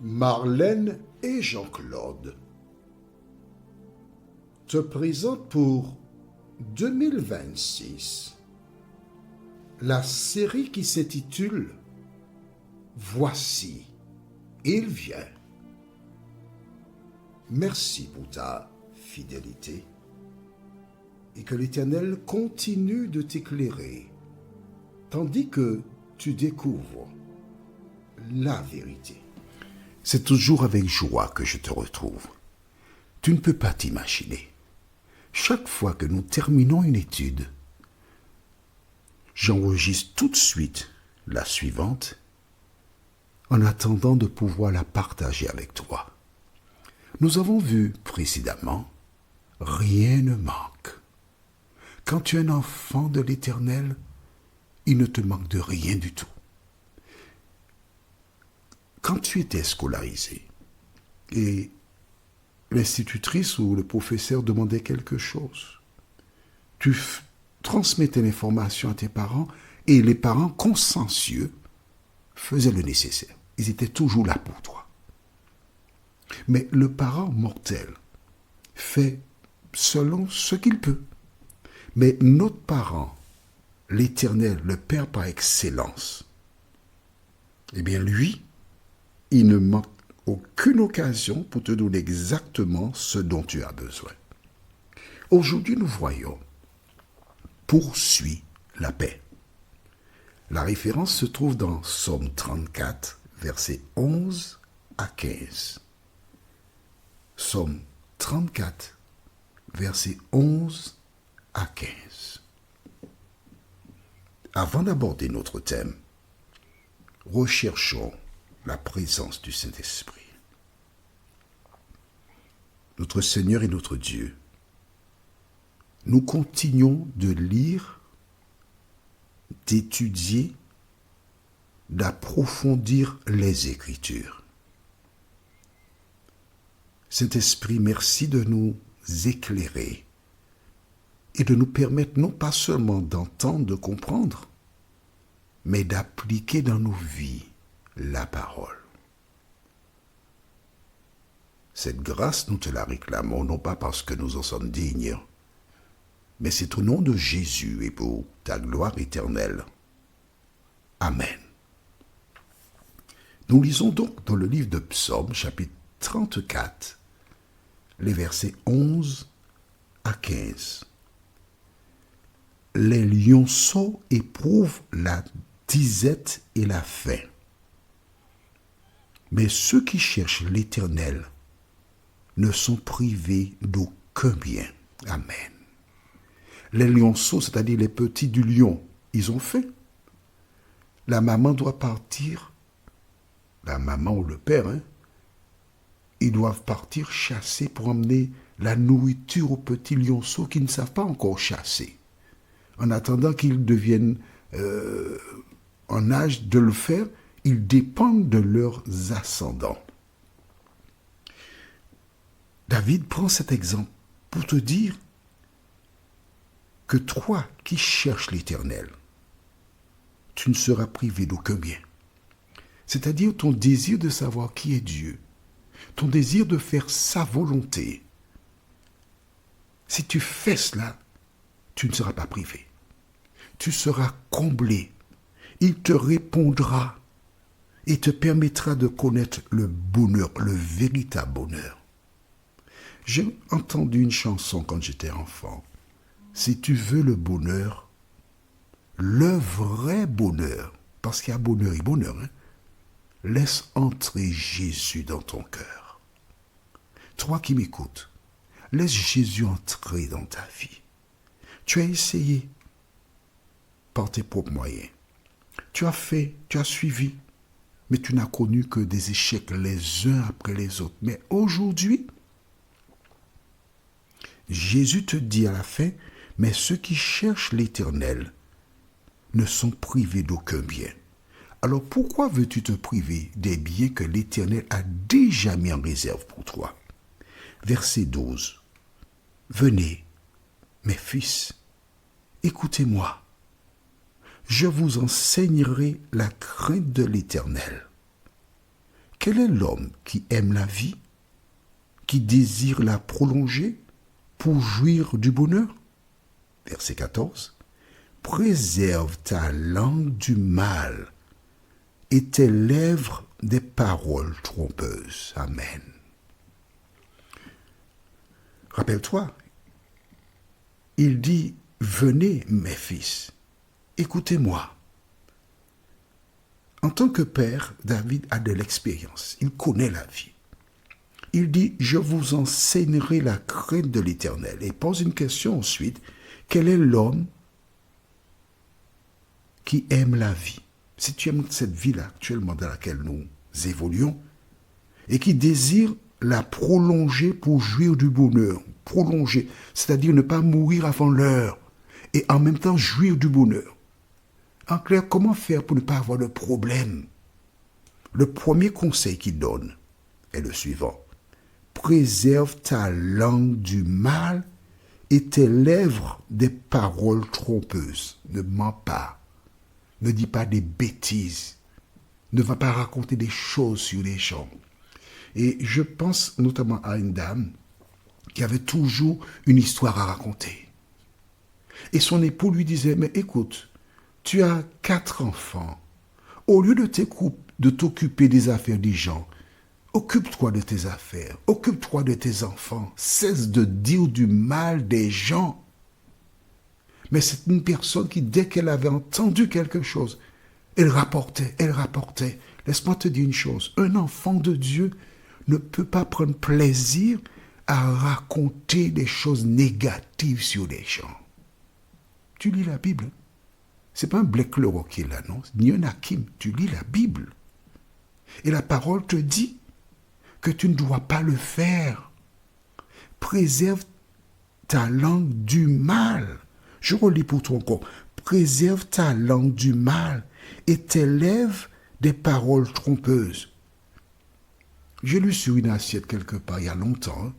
Marlène et Jean-Claude te présentent pour 2026 la série qui s'intitule « Voici, il vient ». Merci pour ta fidélité et que l'Éternel continue de t'éclairer tandis que tu découvres la vérité. C'est toujours avec joie que je te retrouve. Tu ne peux pas t'imaginer. Chaque fois que nous terminons une étude, j'enregistre tout de suite la suivante en attendant de pouvoir la partager avec toi. Nous avons vu précédemment, rien ne manque. Quand tu es un enfant de l'Éternel, il ne te manque de rien du tout. Quand tu étais scolarisé et l'institutrice ou le professeur demandait quelque chose, tu transmettais l'information à tes parents et les parents consciencieux faisaient le nécessaire. Ils étaient toujours là pour toi. Mais le parent mortel fait selon ce qu'il peut. Mais notre parent, l'Éternel, le Père par excellence, eh bien lui, il ne manque aucune occasion pour te donner exactement ce dont tu as besoin. Aujourd'hui, nous voyons « Poursuis la paix ». La référence se trouve dans Psaume 34, versets 11 à 15. Psaume 34, versets 11 à 15. Avant d'aborder notre thème, recherchons la présence du Saint-Esprit. Notre Seigneur et notre Dieu, nous continuons de lire, d'étudier, d'approfondir les Écritures. Saint-Esprit, merci de nous éclairer et de nous permettre non pas seulement d'entendre, de comprendre, mais d'appliquer dans nos vies la parole. Cette grâce, nous te la réclamons, non pas parce que nous en sommes dignes, mais c'est au nom de Jésus et pour ta gloire éternelle. Amen. Nous lisons donc dans le livre de Psaume, chapitre 34, les versets 11 à 15. Les lionceaux éprouvent la disette et la faim. Mais ceux qui cherchent l'Éternel ne sont privés d'aucun bien. Amen. Les lionceaux, c'est-à-dire les petits du lion, ils ont faim. La maman doit partir, la maman ou le père, ils doivent partir chasser pour emmener la nourriture aux petits lionceaux qui ne savent pas encore chasser. En attendant qu'ils deviennent en âge de le faire, ils dépendent de leurs ascendants. David prend cet exemple pour te dire que toi qui cherches l'Éternel, tu ne seras privé d'aucun bien. C'est-à-dire ton désir de savoir qui est Dieu, ton désir de faire sa volonté. Si tu fais cela, tu ne seras pas privé. Tu seras comblé. Il te répondra et te permettra de connaître le bonheur, le véritable bonheur. J'ai entendu une chanson quand j'étais enfant. Si tu veux le bonheur, le vrai bonheur, parce qu'il y a bonheur et bonheur, laisse entrer Jésus dans ton cœur. Toi qui m'écoutes, laisse Jésus entrer dans ta vie. Tu as essayé par tes propres moyens. Tu as fait, tu as suivi, mais tu n'as connu que des échecs les uns après les autres. Mais aujourd'hui, Jésus te dit à la fin, mais ceux qui cherchent l'Éternel ne sont privés d'aucun bien. Alors pourquoi veux-tu te priver des biens que l'Éternel a déjà mis en réserve pour toi? Verset 12. Venez, mes fils, écoutez-moi. Je vous enseignerai la crainte de l'Éternel. quel est l'homme qui aime la vie, qui désire la prolonger pour jouir du bonheur? Verset 14. Préserve ta langue du mal et tes lèvres des paroles trompeuses. Amen. Rappelle-toi, il dit, venez mes fils, écoutez-moi. En tant que père, David a de l'expérience, il connaît la vie. Il dit, je vous enseignerai la crainte de l'Éternel. Et pose une question ensuite, quel est l'homme qui aime la vie? Si tu aimes cette vie-là actuellement dans laquelle nous évoluons, et qui désire la prolonger pour jouir du bonheur, prolonger, c'est-à-dire ne pas mourir avant l'heure, et en même temps jouir du bonheur. En clair, comment faire pour ne pas avoir de problème? Le premier conseil qu'il donne est le suivant. Préserve ta langue du mal et tes lèvres des paroles trompeuses. Ne mens pas. Ne dis pas des bêtises. Ne va pas raconter des choses sur les gens. Et je pense notamment à une dame qui avait toujours une histoire à raconter. Et son époux lui disait, mais écoute, tu as 4 enfants. Au lieu de t'occuper des affaires des gens, occupe-toi de tes affaires, occupe-toi de tes enfants. Cesse de dire du mal des gens. Mais c'est une personne qui, dès qu'elle avait entendu quelque chose, elle rapportait. Laisse-moi te dire une chose, un enfant de Dieu ne peut pas prendre plaisir à raconter des choses négatives sur les gens. Tu lis la Bible. C'est pas un Black Leroy qui est là, non, ni un Hakim. Tu lis la Bible. Et la parole te dit que tu ne dois pas le faire. Préserve ta langue du mal. Je relis pour toi encore. Préserve ta langue du mal et tes lèvres des paroles trompeuses. J'ai lu sur une assiette quelque part il y a longtemps,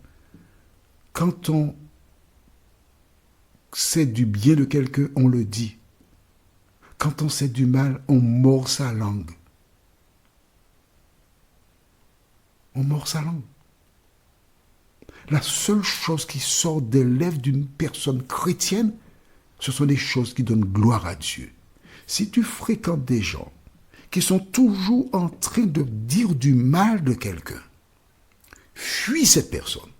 quand on sait du bien de quelqu'un, on le dit. Quand on sait du mal, on mord sa langue. On mord sa langue. La seule chose qui sort des lèvres d'une personne chrétienne, ce sont des choses qui donnent gloire à Dieu. Si tu fréquentes des gens qui sont toujours en train de dire du mal de quelqu'un, fuis cette personne.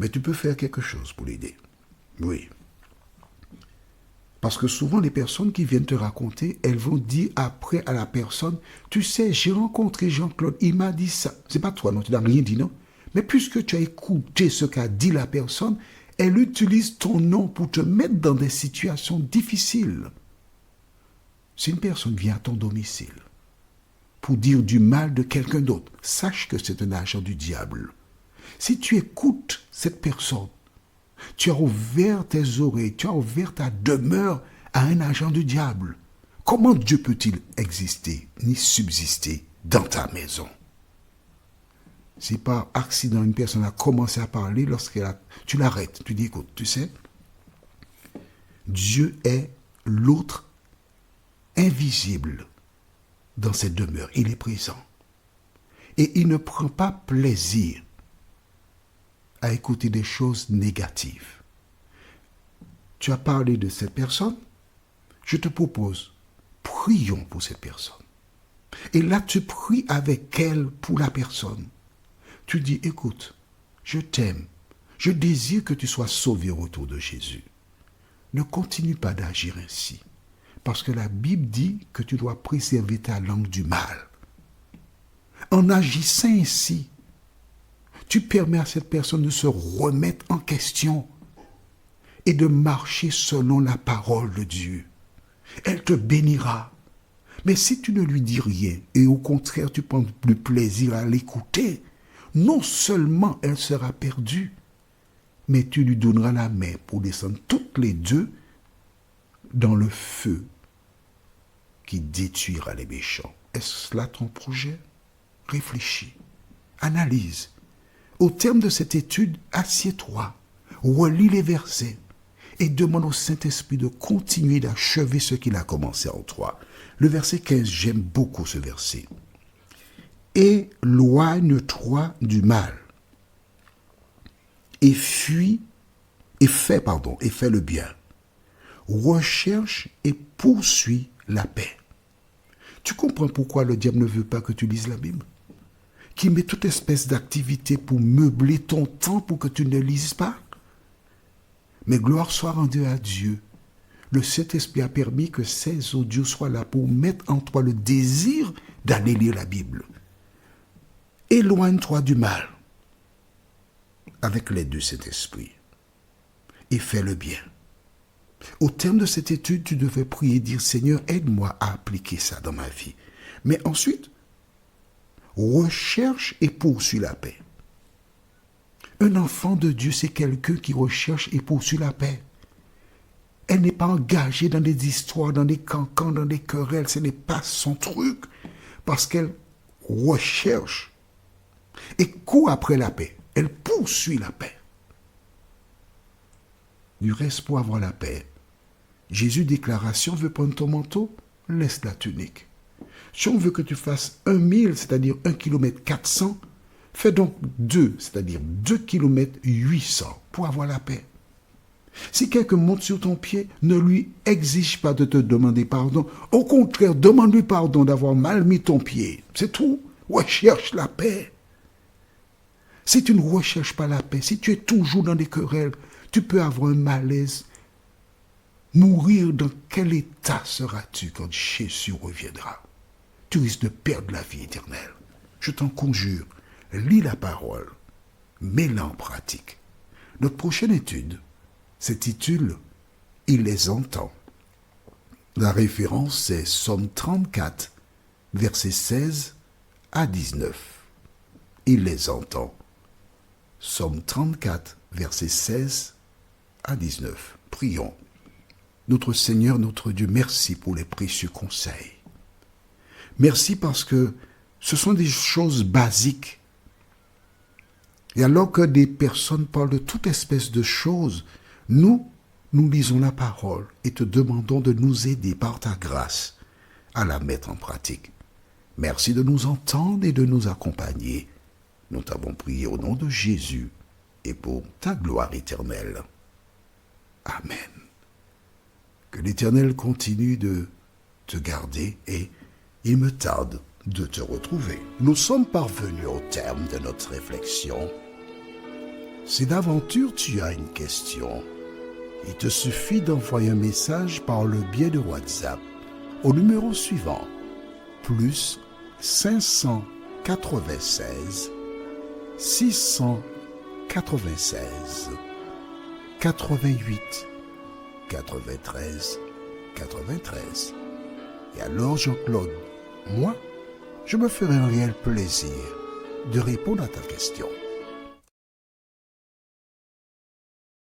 Mais tu peux faire quelque chose pour l'aider. Oui. Parce que souvent, les personnes qui viennent te raconter, elles vont dire après à la personne, tu sais, j'ai rencontré Jean-Claude, il m'a dit ça. C'est pas toi, non, tu n'as rien dit, non? Mais puisque tu as écouté ce qu'a dit la personne, elle utilise ton nom pour te mettre dans des situations difficiles. Si une personne vient à ton domicile pour dire du mal de quelqu'un d'autre, sache que c'est un agent du diable. Si tu écoutes cette personne, tu as ouvert tes oreilles, tu as ouvert ta demeure à un agent du diable. Comment Dieu peut-il exister ni subsister dans ta maison? Si par accident une personne a commencé à parler, tu l'arrêtes, tu dis écoute, tu sais, Dieu est l'autre invisible dans cette demeure. Il est présent. Et il ne prend pas plaisir à écouter des choses négatives. Tu as parlé de cette personne, je te propose, prions pour cette personne. Et là, tu pries avec elle pour la personne. Tu dis, écoute, je t'aime, je désire que tu sois sauvé autour de Jésus. Ne continue pas d'agir ainsi, parce que la Bible dit que tu dois préserver ta langue du mal. En agissant ainsi, tu permets à cette personne de se remettre en question et de marcher selon la parole de Dieu. Elle te bénira. Mais si tu ne lui dis rien et au contraire tu prends du plaisir à l'écouter, non seulement elle sera perdue, mais tu lui donneras la main pour descendre toutes les deux dans le feu qui détruira les méchants. Est-ce là ton projet? Réfléchis, analyse. Au terme de cette étude, assieds-toi, relis les versets et demande au Saint-Esprit de continuer d'achever ce qu'il a commencé en toi. Le verset 15, j'aime beaucoup ce verset. éloigne-toi du mal et fais le bien. Recherche et poursuis la paix. Tu comprends pourquoi le diable ne veut pas que tu lises la Bible? Qui met toute espèce d'activité pour meubler ton temps pour que tu ne lises pas? Mais gloire soit rendue à Dieu. Le Saint-Esprit a permis que ces audios soient là pour mettre en toi le désir d'aller lire la Bible. Éloigne-toi du mal avec l'aide du Saint-Esprit et fais le bien. Au terme de cette étude, tu devais prier et dire, Seigneur, aide-moi à appliquer ça dans ma vie. Mais ensuite, recherche et poursuis la paix. Un enfant de Dieu, c'est quelqu'un qui recherche et poursuit la paix. Elle n'est pas engagée dans des histoires, dans des cancans, dans des querelles. Ce n'est pas son truc. Parce qu'elle recherche et court après la paix. Elle poursuit la paix. Du reste, pour avoir la paix, Jésus déclara, si on veut prendre ton manteau, laisse la tunique. Si on veut que tu fasses 1000, c'est-à-dire 1 km 400, fais donc 2, c'est-à-dire 2 km 800 pour avoir la paix. Si quelqu'un monte sur ton pied, ne lui exige pas de te demander pardon. Au contraire, demande-lui pardon d'avoir mal mis ton pied. C'est tout. Recherche la paix. Si tu ne recherches pas la paix, si tu es toujours dans des querelles, tu peux avoir un malaise. Mourir, dans quel état seras-tu quand Jésus reviendra? Tu risques de perdre la vie éternelle. Je t'en conjure, lis la parole, mets-la en pratique. Notre prochaine étude s'intitule « Il les entend ». La référence c'est Psaume 34, versets 16 à 19. Il les entend. Psaume 34, versets 16 à 19. Prions. Notre Seigneur, notre Dieu, merci pour les précieux conseils. Merci parce que ce sont des choses basiques. Et alors que des personnes parlent de toute espèce de choses, nous lisons la parole et te demandons de nous aider par ta grâce à la mettre en pratique. Merci de nous entendre et de nous accompagner. Nous t'avons prié au nom de Jésus et pour ta gloire éternelle. Amen. Que l'Éternel continue de te garder et il me tarde de te retrouver. Nous sommes parvenus au terme de notre réflexion. Si d'aventure tu as une question, il te suffit d'envoyer un message par le biais de WhatsApp au numéro suivant, plus 596 696 88 93 93. Et alors Jean-Claude, moi, je me ferai un réel plaisir de répondre à ta question.